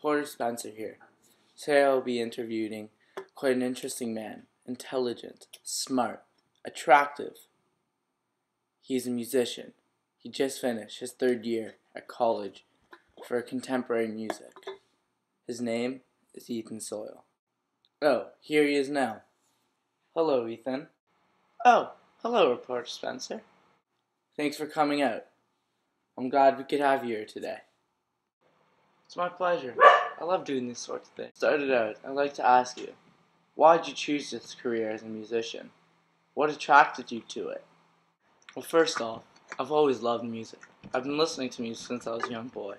Reporter Spencer here. Today I will be interviewing quite an interesting man. Intelligent, smart, attractive. He's a musician. He just finished his third year at college for contemporary music. His name is Ethan Soil. Oh, here he is now. Hello, Ethan. Oh, hello, Reporter Spencer. Thanks for coming out. I'm glad we could have you here today. It's my pleasure. I love doing these sorts of things. Started out, I'd like to ask you, why did you choose this career as a musician? What attracted you to it? Well, first off, I've always loved music. I've been listening to music since I was a young boy.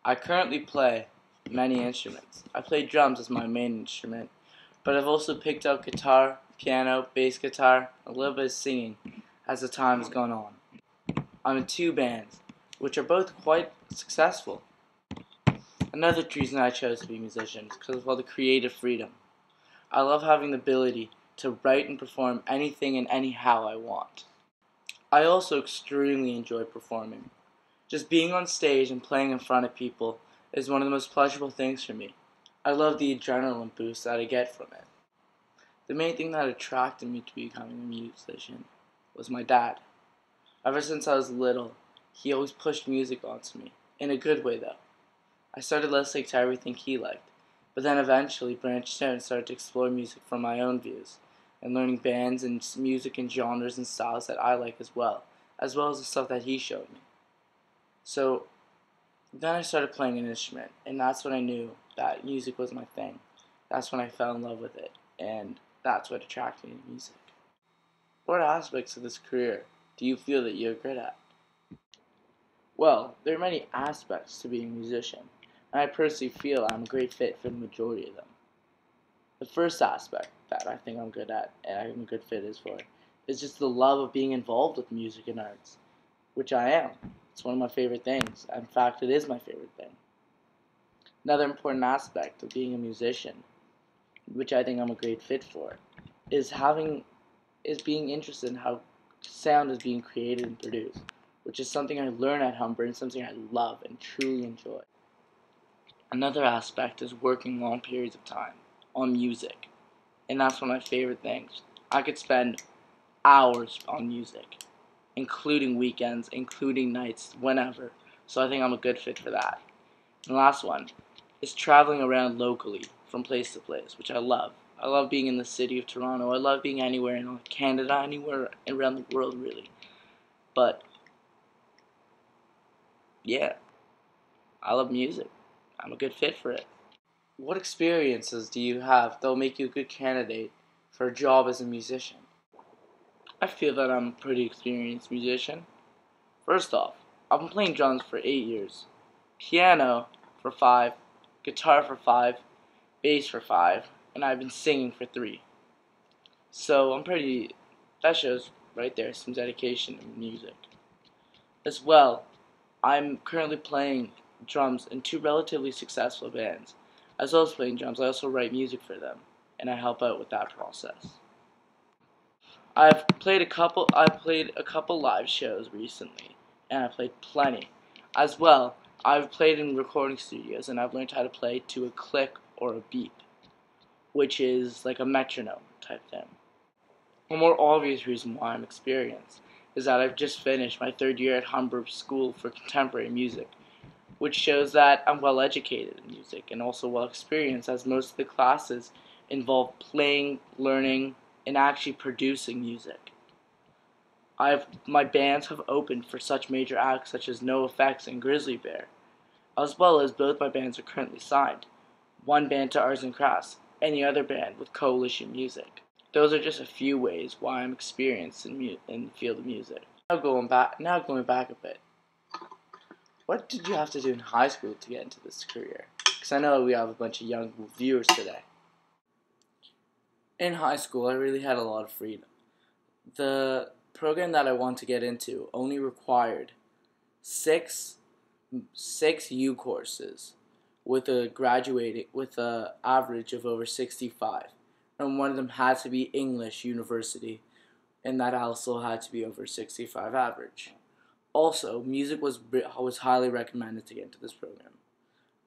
I currently play many instruments. I play drums as my main instrument, but I've also picked up guitar, piano, bass guitar, a little bit of singing as the time has gone on. I'm in 2 bands, which are both quite successful. Another reason I chose to be a musician is because of all the creative freedom. I love having the ability to write and perform anything and anyhow I want. I also extremely enjoy performing. Just being on stage and playing in front of people is one of the most pleasurable things for me. I love the adrenaline boost that I get from it. The main thing that attracted me to becoming a musician was my dad. Ever since I was little, he always pushed music onto me, in a good way though. I started listening to everything he liked, but then eventually branched out and started to explore music from my own views, and learning bands and music and genres and styles that I like as well as the stuff that he showed me. So then I started playing an instrument, and that's when I knew that music was my thing. That's when I fell in love with it, and that's what attracted me to music. What aspects of this career do you feel that you're good at? Well, there are many aspects to being a musician, and I personally feel I'm a great fit for the majority of them. The first aspect that I think I'm good at, and I'm a good fit is just the love of being involved with music and arts, which I am. It's one of my favorite things. In fact, it is my favorite thing. Another important aspect of being a musician, which I think I'm a great fit for, is being interested in how sound is being created and produced, which is something I learn at Humber and something I love and truly enjoy. Another aspect is working long periods of time on music, and that's one of my favorite things. I could spend hours on music, including weekends, including nights, whenever, so I think I'm a good fit for that. And the last one is traveling around locally from place to place, which I love. I love being in the city of Toronto. I love being anywhere in Canada, anywhere around the world, really. But yeah, I love music. I'm a good fit for it. What experiences do you have that will make you a good candidate for a job as a musician? I feel that I'm a pretty experienced musician. First off, I've been playing drums for 8 years, piano for 5, guitar for 5, bass for 5, and I've been singing for 3. So that shows right there some dedication in music. As well, I'm currently playing drums in 2 relatively successful bands. As well as playing drums, I also write music for them, and I help out with that process. I played a couple live shows recently, and I played plenty. As well, I've played in recording studios, and I've learned how to play to a click or a beep, which is like a metronome type thing. A more obvious reason why I'm experienced is that I've just finished my 3rd year at Humber School for Contemporary Music, which shows that I'm well educated in music and also well experienced, as most of the classes involve playing, learning, and actually producing music. My bands have opened for such major acts such as NoFX and Grizzly Bear, as well as both my bands are currently signed. One band to Arts and Crafts, and the other band with Coalition Music. Those are just a few ways why I'm experienced in the field of music. Now going back a bit. What did you have to do in high school to get into this career? Because I know we have a bunch of young viewers today. In high school, I really had a lot of freedom. The program that I want to get into only required six U courses with a average of over 65, and one of them had to be English University, and that also had to be over 65 average. Also, music was highly recommended to get into this program.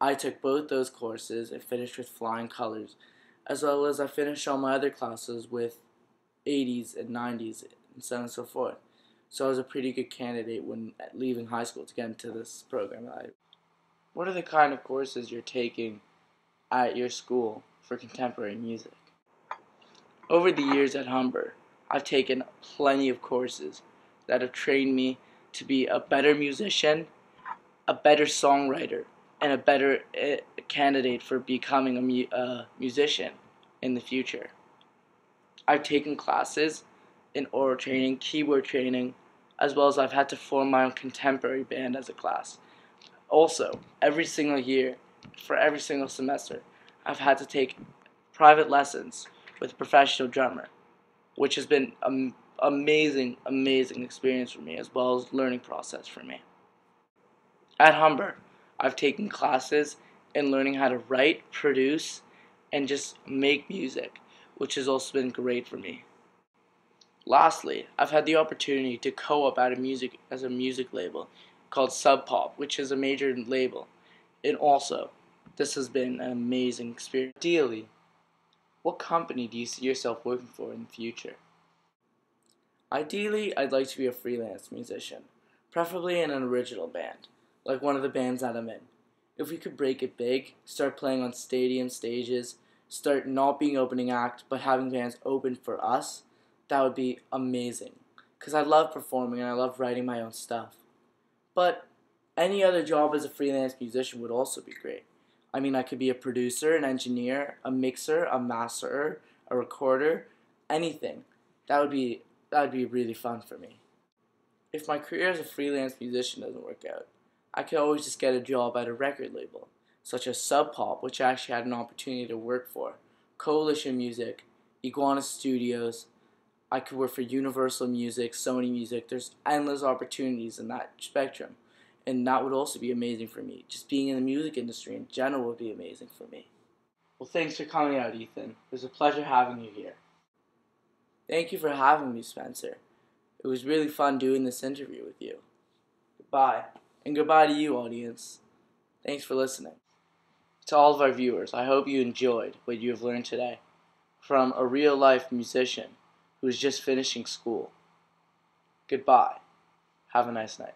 I took both those courses and finished with flying colors, as well as I finished all my other classes with 80s and 90s and so on and so forth. So I was a pretty good candidate when leaving high school to get into this program. What are the kind of courses you're taking at your school for contemporary music? Over the years at Humber, I've taken plenty of courses that have trained me to be a better musician, a better songwriter, and a better candidate for becoming a musician in the future. I've taken classes in oral training, keyboard training, as well as I've had to form my own contemporary band as a class. Also, every single year, for every single semester, I've had to take private lessons with a professional drummer, which has been an amazing experience for me, as well as learning process for me. At Humber, I've taken classes in learning how to write, produce, and just make music, which has also been great for me. Lastly, I've had the opportunity to co-op at a music label called Sub Pop, which is a major label. And also, this has been an amazing experience. Ideally, what company do you see yourself working for in the future? Ideally, I'd like to be a freelance musician, preferably in an original band, like one of the bands that I'm in. If we could break it big, start playing on stadium stages, start not being opening act, but having bands open for us, that would be amazing. Because I love performing and I love writing my own stuff. But any other job as a freelance musician would also be great. I mean, I could be a producer, an engineer, a mixer, a masterer, a recorder, anything. That would be really fun for me. If my career as a freelance musician doesn't work out, I could always just get a job at a record label, such as Sub Pop, which I actually had an opportunity to work for, Coalition Music, Iguana Studios. I could work for Universal Music, Sony Music. There's endless opportunities in that spectrum. And that would also be amazing for me. Just being in the music industry in general would be amazing for me. Well, thanks for coming out, Ethan. It was a pleasure having you here. Thank you for having me, Spencer. It was really fun doing this interview with you. Goodbye. And goodbye to you, audience. Thanks for listening. To all of our viewers, I hope you enjoyed what you have learned today from a real-life musician who is just finishing school. Goodbye. Have a nice night.